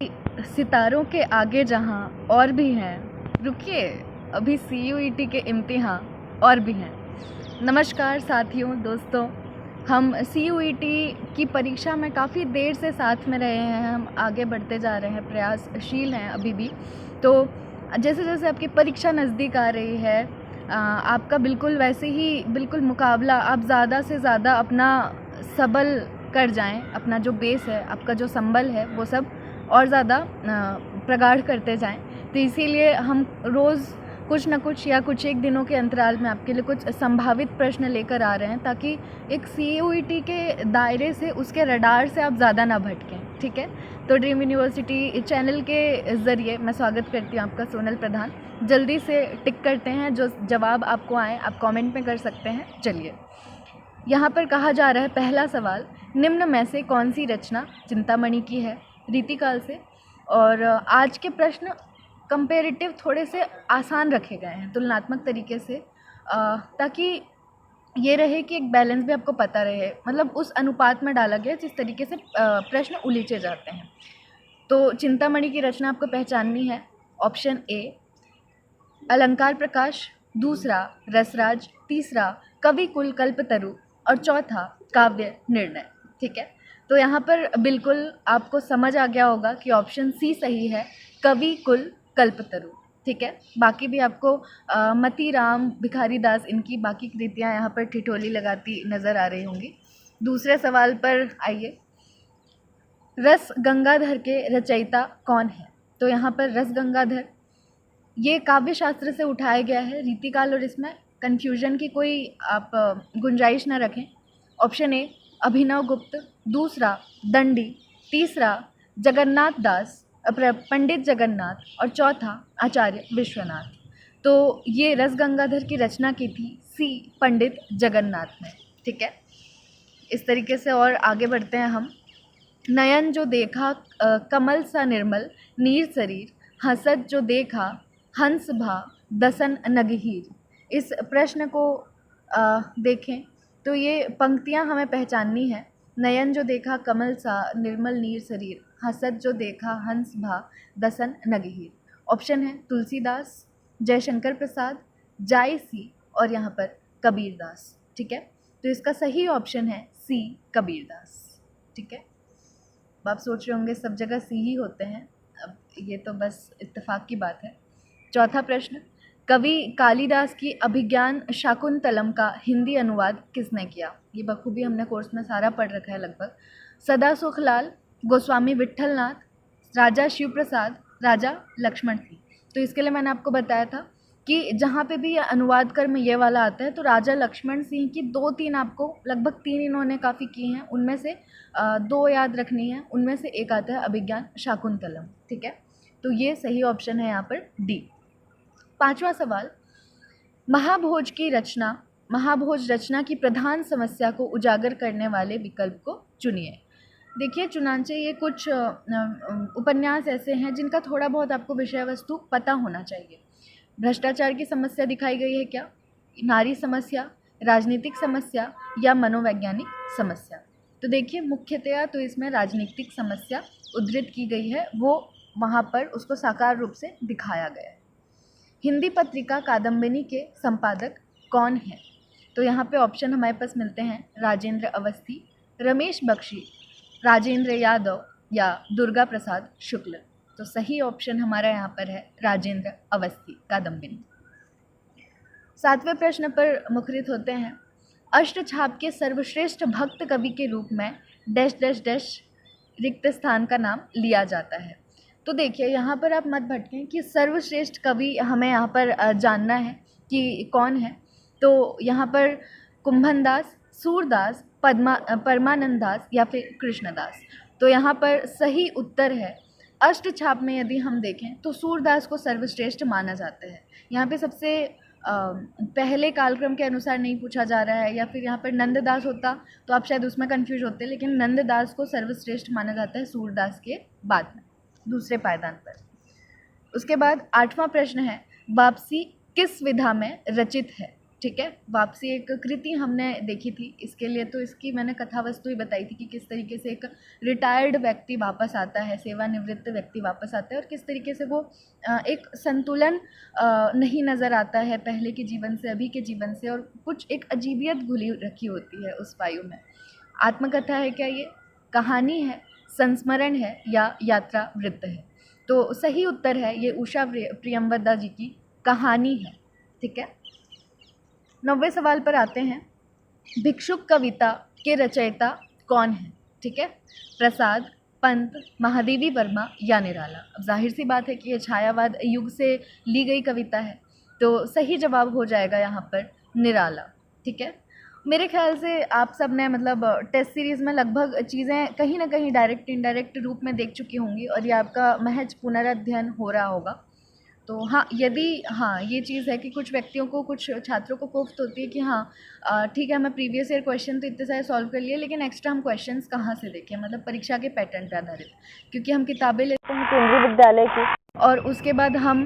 सितारों के आगे जहाँ और भी हैं, रुकिए अभी CUET के इम्तिहान और भी हैं। नमस्कार साथियों, दोस्तों, हम CUET की परीक्षा में काफ़ी देर से साथ में रहे हैं, हम आगे बढ़ते जा रहे हैं, प्रयासशील हैं अभी भी। तो जैसे जैसे आपकी परीक्षा नज़दीक आ रही है, आपका बिल्कुल वैसे ही बिल्कुल मुकाबला आप ज़्यादा से ज़्यादा अपना सबल कर जाएं, अपना जो बेस है, आपका जो संबल है, वो सब और ज़्यादा प्रगाढ़ करते जाएं। तो इसीलिए हम रोज़ कुछ ना कुछ या कुछ एक दिनों के अंतराल में आपके लिए कुछ संभावित प्रश्न लेकर आ रहे हैं, ताकि एक CUET के दायरे से, उसके रडार से आप ज़्यादा ना भटकें, ठीक है। तो ड्रीम यूनिवर्सिटी चैनल के ज़रिए मैं स्वागत करती हूँ आपका, सोनल प्रधान। जल्दी से टिक करते हैं, जो जवाब आपको आए आप कमेंट में कर सकते हैं। चलिए, यहाँ पर कहा जा रहा है, पहला सवाल, निम्न में से कौन सी रचना चिंतामणि की है, रीतिकाल से। और आज के प्रश्न कंपेरेटिव थोड़े से आसान रखे गए हैं तुलनात्मक तरीके से, ताकि ये रहे कि एक बैलेंस भी आपको पता रहे, मतलब उस अनुपात में डाला गया जिस तरीके से प्रश्न उलीचे जाते हैं। तो चिंतामणि की रचना आपको पहचाननी है। ऑप्शन ए अलंकार प्रकाश, दूसरा रसराज, तीसरा कवि कुल कल्पतरु और चौथा काव्य निर्णय, ठीक है। तो यहाँ पर बिल्कुल आपको समझ आ गया होगा कि ऑप्शन सी सही है, कवि कुल कल्पतरु, ठीक है। बाकी भी आपको मतीराम, भिखारी दास, इनकी बाकी कृतियाँ यहाँ पर ठिठोली लगाती नज़र आ रही होंगी। दूसरे सवाल पर आइए, रस गंगाधर के रचयिता कौन है। तो यहाँ पर रस गंगाधर ये काव्य शास्त्र से उठाया गया है, रीतिकाल और इसमें कन्फ्यूजन की कोई आप गुंजाइश न रखें। ऑप्शन ए अभिनव गुप्त, दूसरा दंडी, तीसरा जगन्नाथ दास, पंडित जगन्नाथ और चौथा आचार्य विश्वनाथ। तो ये रस गंगाधर की रचना की थी सी पंडित जगन्नाथ ने, ठीक है। इस तरीके से और आगे बढ़ते हैं हम। नयन जो देखा कमल सा निर्मल, नीर शरीर हसत जो देखा हंस भा दसन नगहीर। इस प्रश्न को देखें तो ये पंक्तियाँ हमें पहचाननी है। नयन जो देखा कमल सा निर्मल नीर शरीर, हसत जो देखा हंस भा दसन नगहीर। ऑप्शन है तुलसीदास, जयशंकर प्रसाद, जायसी और यहाँ पर कबीरदास, ठीक है। तो इसका सही ऑप्शन है सी कबीरदास, ठीक है। अब आप सोच रहे होंगे सब जगह सी ही होते हैं, अब ये तो बस इत्तेफाक की बात है। चौथा प्रश्न, कवि कालिदास की अभिज्ञान शाकुंतलम का हिंदी अनुवाद किसने किया। ये बखूबी हमने कोर्स में सारा पढ़ रखा है लगभग। सदा सुखलाल, गोस्वामी विट्ठलनाथ, राजा शिव प्रसाद, राजा लक्ष्मण सिंह। तो इसके लिए मैंने आपको बताया था कि जहाँ पे भी अनुवाद कर में ये वाला आता है, तो राजा लक्ष्मण सिंह की 2-3 आपको, लगभग 3 इन्होंने काफ़ी की हैं, उनमें से 2 याद रखनी है। उनमें से एक आता है अभिज्ञान शाकुंतलम, ठीक है। तो ये सही ऑप्शन है यहाँ पर डी। पांचवा सवाल, महाभोज की रचना, महाभोज रचना की प्रधान समस्या को उजागर करने वाले विकल्प को चुनिए। देखिए चुनांचे, ये कुछ उपन्यास ऐसे हैं जिनका थोड़ा बहुत आपको विषय वस्तु पता होना चाहिए। भ्रष्टाचार की समस्या दिखाई गई है क्या, नारी समस्या, राजनीतिक समस्या या मनोवैज्ञानिक समस्या। तो देखिए मुख्यतया तो इसमें राजनीतिक समस्या उद्धृत की गई है, वो वहाँ पर उसको साकार रूप से दिखाया गया है। हिंदी पत्रिका कादम्बिनी के संपादक कौन हैं। तो यहाँ पे ऑप्शन हमारे पास मिलते हैं, राजेंद्र अवस्थी, रमेश बख्शी, राजेंद्र यादव या दुर्गा प्रसाद शुक्ल। तो सही ऑप्शन हमारा यहाँ पर है राजेंद्र अवस्थी, कादम्बिनी। 7वें प्रश्न पर मुखरित होते हैं, अष्टछाप के सर्वश्रेष्ठ भक्त कवि के रूप में डैश डैश डैश रिक्त स्थान का नाम लिया जाता है। तो देखिए यहाँ पर आप मत भटकें कि सर्वश्रेष्ठ कवि हमें यहाँ पर जानना है कि कौन है। तो यहाँ पर कुंभनदास, सूरदास, परमानंद दास या फिर कृष्णदास। तो यहाँ पर सही उत्तर है, अष्टछाप में यदि हम देखें तो सूरदास को सर्वश्रेष्ठ माना जाता है। यहाँ पे सबसे पहले कालक्रम के अनुसार नहीं पूछा जा रहा है, या फिर यहाँ पर नंददास होता तो आप शायद उसमें कंफ्यूज होते, लेकिन नंददास को सर्वश्रेष्ठ माना जाता है सूरदास के बाद में, दूसरे पायदान पर। उसके बाद 8वां प्रश्न है, वापसी किस विधा में रचित है। ठीक है। वापसी एक कृति हमने देखी थी, इसके लिए तो इसकी मैंने कथा वस्तु ही बताई थी कि किस तरीके से एक रिटायर्ड व्यक्ति वापस आता है, सेवानिवृत्त व्यक्ति वापस आता है और किस तरीके से वो एक संतुलन नहीं नज़र आता है पहले के जीवन से अभी के जीवन से, और कुछ एक अजीबियत घुली रखी होती है उस वायु में। आत्मकथा है क्या ये, कहानी है, संस्मरण है या यात्रा वृत्त है? तो सही उत्तर है ये उषा प्रियंवदा जी की कहानी है। ठीक है। 90वें सवाल पर आते हैं। भिक्षुक कविता के रचयिता कौन है? ठीक है। प्रसाद, पंत, महादेवी वर्मा या निराला? अब जाहिर सी बात है कि ये छायावाद युग से ली गई कविता है, तो सही जवाब हो जाएगा यहाँ पर निराला। ठीक है। मेरे ख्याल से आप सब ने मतलब टेस्ट सीरीज़ में लगभग चीज़ें कहीं ना कहीं डायरेक्ट इनडायरेक्ट रूप में देख चुकी होंगी और ये आपका महज पुनराध्ययन हो रहा होगा। तो हाँ, यदि हाँ ये चीज़ है कि कुछ व्यक्तियों को, कुछ छात्रों को कोफ्त होती है कि हाँ ठीक है, मैं प्रीवियस ईयर क्वेश्चन तो इतने सारे सॉल्व कर लिए, लेकिन एक्स्ट्रा हम क्वेश्चंस कहाँ से देखें, मतलब परीक्षा के पैटर्न पर आधारित, क्योंकि हम किताबें लेते हैं केंद्रीय विद्यालय की और उसके बाद हम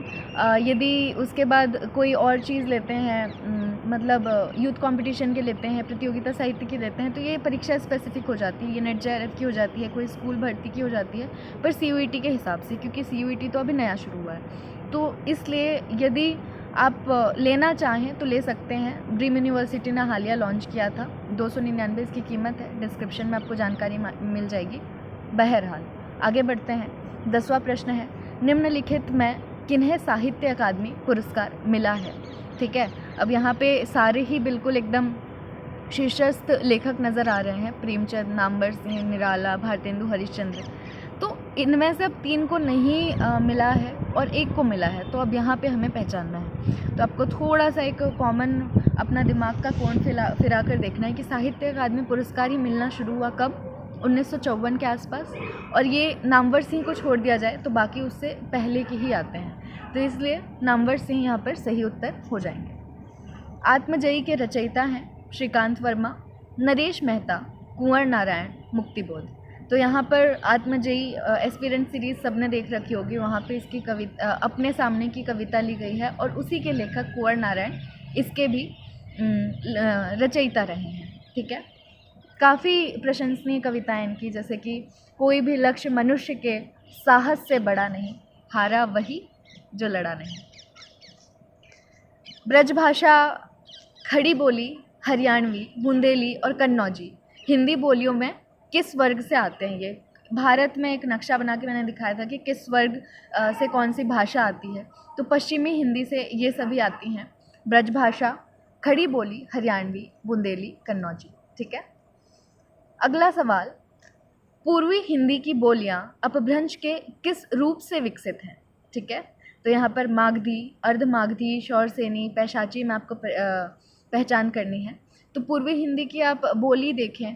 यदि उसके बाद कोई और चीज़ लेते हैं, मतलब यूथ कंपटीशन के लेते हैं, प्रतियोगिता साहित्य की लेते हैं, तो ये परीक्षा स्पेसिफिक हो जाती है, ये नेट जेआरएफ की हो जाती है, कोई स्कूल भर्ती की हो जाती है, पर सीयूईटी के हिसाब से, क्योंकि सीयूईटी तो अभी नया शुरू हुआ है। तो इसलिए यदि आप लेना चाहें तो ले सकते हैं। ड्रीम यूनिवर्सिटी ने हालिया लॉन्च किया था, 299 इसकी कीमत है, डिस्क्रिप्शन में आपको जानकारी मिल जाएगी। बहरहाल आगे बढ़ते हैं। 10वां प्रश्न है, निम्नलिखित में किन्हें साहित्य अकादमी पुरस्कार मिला है? ठीक है। अब यहाँ पे सारे ही बिल्कुल एकदम शीर्षस्थ लेखक नज़र आ रहे हैं, प्रेमचंद, नामवर सिंह, निराला, भारतेंदु हरिश्चंद्र। तो इनमें से अब 3 को नहीं मिला है और 1 को मिला है, तो अब यहाँ पे हमें पहचानना है। तो आपको थोड़ा सा एक कॉमन अपना दिमाग का कोण फिरा कर देखना है कि साहित्य अकादमी पुरस्कार ही मिलना शुरू हुआ कब? 1954 के आसपास, और ये नामवर सिंह को छोड़ दिया जाए तो बाकी उससे पहले के ही आते हैं, तो इसलिए नामवर सिंह यहाँ पर सही उत्तर हो जाएंगे। आत्मजयी के रचयिता हैं श्रीकांत वर्मा, नरेश मेहता, कुंवर नारायण, मुक्तिबोध। तो यहाँ पर आत्मजयी एस्पिरेंट सीरीज़ सबने देख रखी होगी, वहाँ पे इसकी कविता अपने सामने की कविता ली गई है और उसी के लेखक कुंवर नारायण इसके भी रचयिता रहे हैं। ठीक है। काफ़ी प्रशंसनीय कविताएं इनकी, जैसे कि कोई भी लक्ष्य मनुष्य के साहस से बड़ा नहीं, हारा वही जो लड़ा नहीं। ब्रजभाषा, खड़ी बोली, हरियाणवी, बुंदेली और कन्नौजी हिंदी बोलियों में किस वर्ग से आते हैं? ये भारत में एक नक्शा बना के मैंने दिखाया था कि किस वर्ग से कौन सी भाषा आती है, तो पश्चिमी हिंदी से ये सभी आती हैं। ब्रजभाषा, खड़ी बोली, हरियाणवी, बुंदेली, कन्नौजी। ठीक है। अगला सवाल, पूर्वी हिंदी की बोलियां अपभ्रंश के किस रूप से विकसित हैं? ठीक है। तो यहाँ पर मागधी, अर्धमागधी, शौरसेनी, पैशाची में आपको पहचान करनी है। तो पूर्वी हिंदी की आप बोली देखें